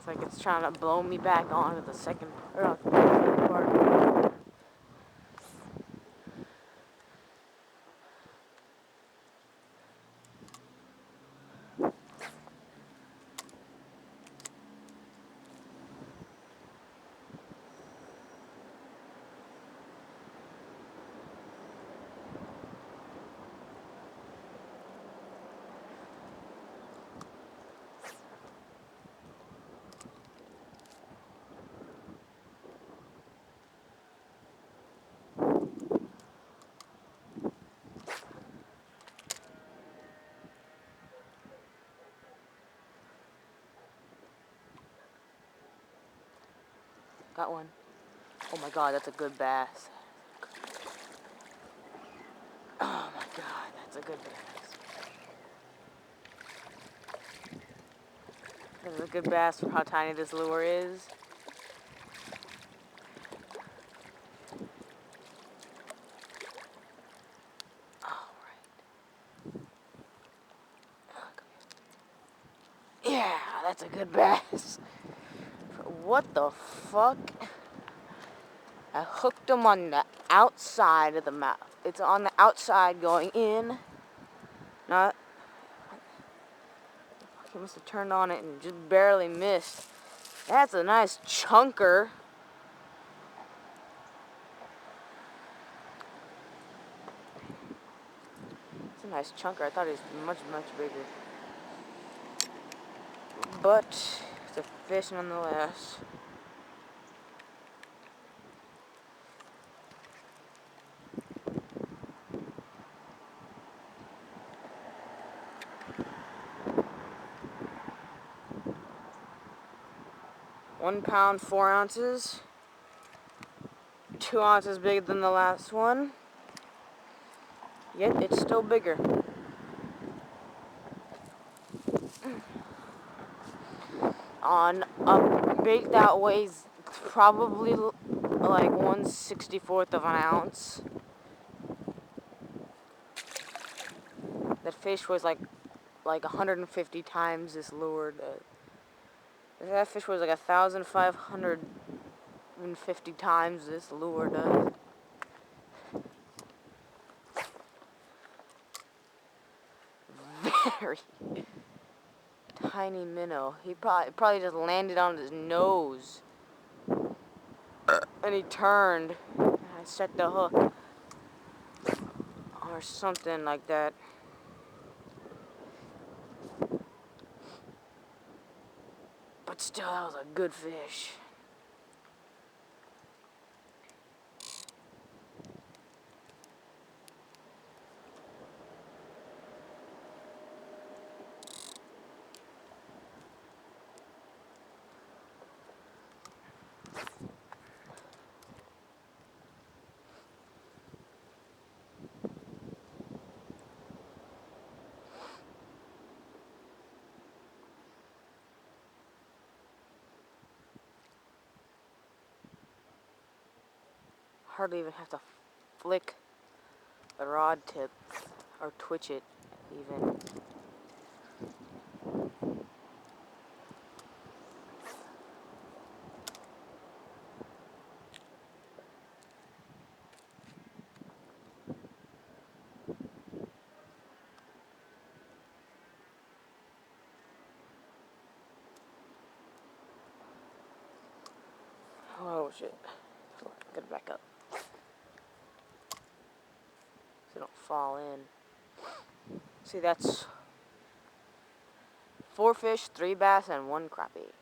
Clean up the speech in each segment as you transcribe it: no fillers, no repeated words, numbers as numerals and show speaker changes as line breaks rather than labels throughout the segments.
like it's trying to blow me back onto the second part. Got one. Oh my god, that's a good bass. Oh my god, that's a good bass. This is a good bass for how tiny this lure is. Alright. Yeah, that's a good bass. What the fuck? I hooked him on the outside of the mouth. It's on the outside going in. Not. He must have turned on it and just barely missed. That's a nice chunker. It's a nice chunker. I thought he was much, much bigger. But it's a fish nonetheless. £1 pound, 4 ounces. 2 ounces bigger than the last one. Yet it's still bigger. On a bait that weighs probably like 1/64 of an ounce. That fish was like 150 times this lure. That fish was like 1,550 times this lure does. Very tiny minnow. He probably just landed on his nose. And he turned. I set the hook. Or something like that. But still, that was a good fish. Hardly even have to flick the rod tip or twitch it even. Oh shit. Get it back up. So don't fall in. See, that's 4 fish, 3 bass, and 1 crappie.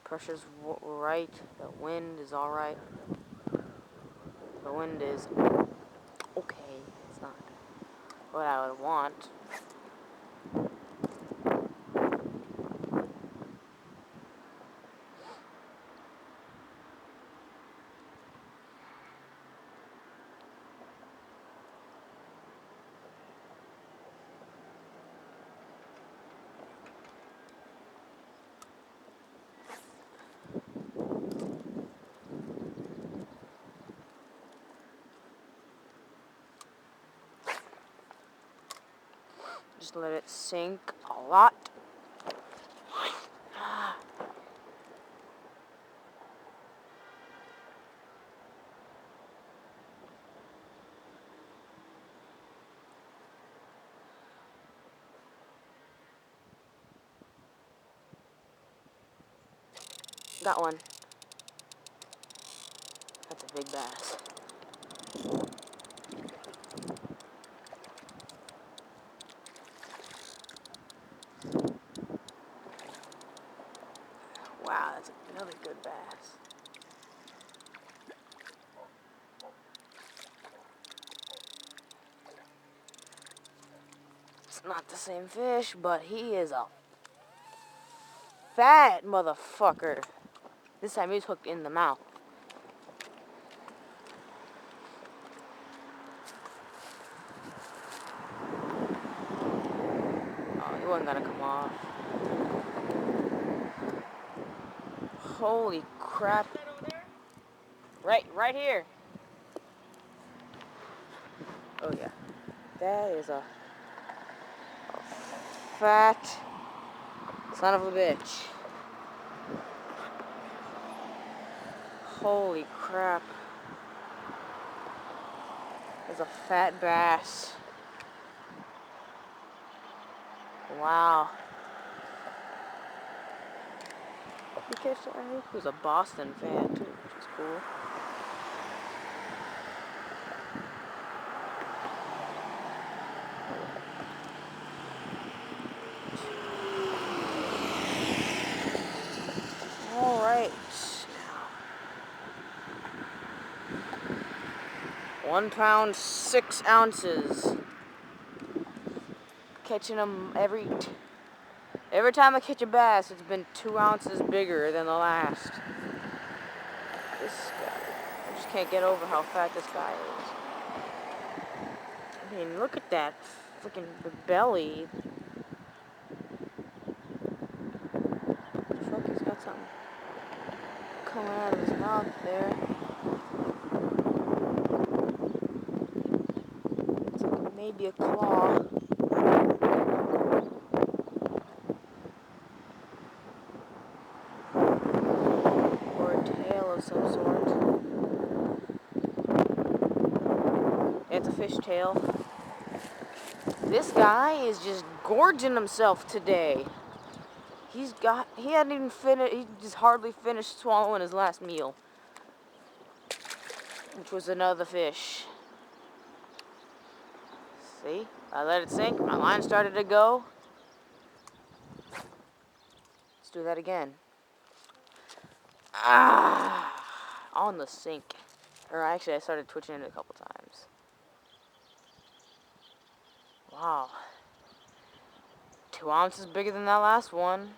Pressure's right. The wind is alright. The wind is okay. It's not what I would want. Just let it sink a lot. Got one. That's a big bass. Wow, that's another good bass. It's not the same fish, but he is a fat motherfucker. This time he's hooked in the mouth. Oh, he wasn't gonna come off. Holy crap. Right here. Oh yeah. That is a fat son of a bitch. Holy crap. There's a fat bass. Wow. You catch that? He was a Boston fan too, which is cool. Alright. 1 pound, 6 ounces. Catching them every time I catch a bass, it's been 2 ounces bigger than the last. This guy, I just can't get over how fat this guy is. I mean, look at that freaking belly. Fuck, he's got something coming out of his mouth there. It's like maybe a claw. Or a tail of some sort. It's a fish tail. This guy is just gorging himself today. He hadn't even finished, he just hardly finished swallowing his last meal. Which was another fish. See? I let it sink, my line started to go. Let's do that again. On the sink. Or actually, I started twitching it a couple times. Wow. 2 ounces bigger than that last one.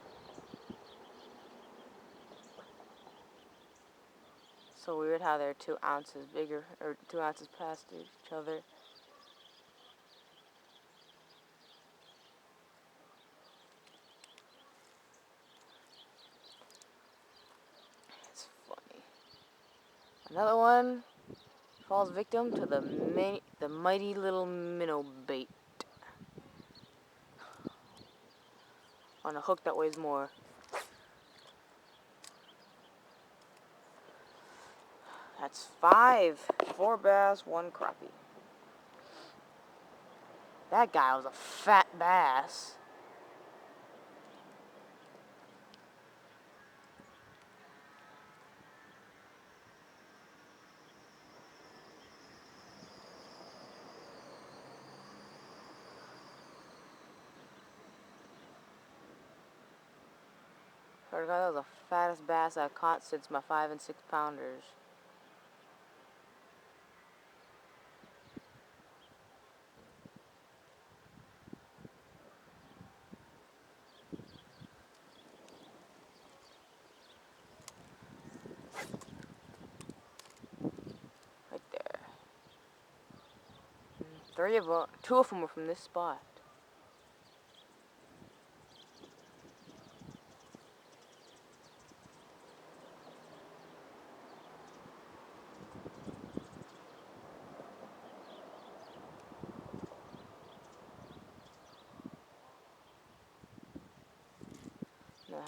So weird how they're 2 ounces bigger, or 2 ounces past each other. It's funny. Another one falls victim to the mighty little minnow bait. On a hook that weighs more. That's 5. 4 bass, 1 crappie. That guy was a fat bass. Swear to God, that was the fattest bass I've caught since my 5 and 6 pounders. Right there. 2 of them were from this spot.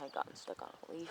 had gotten stuck on a leaf.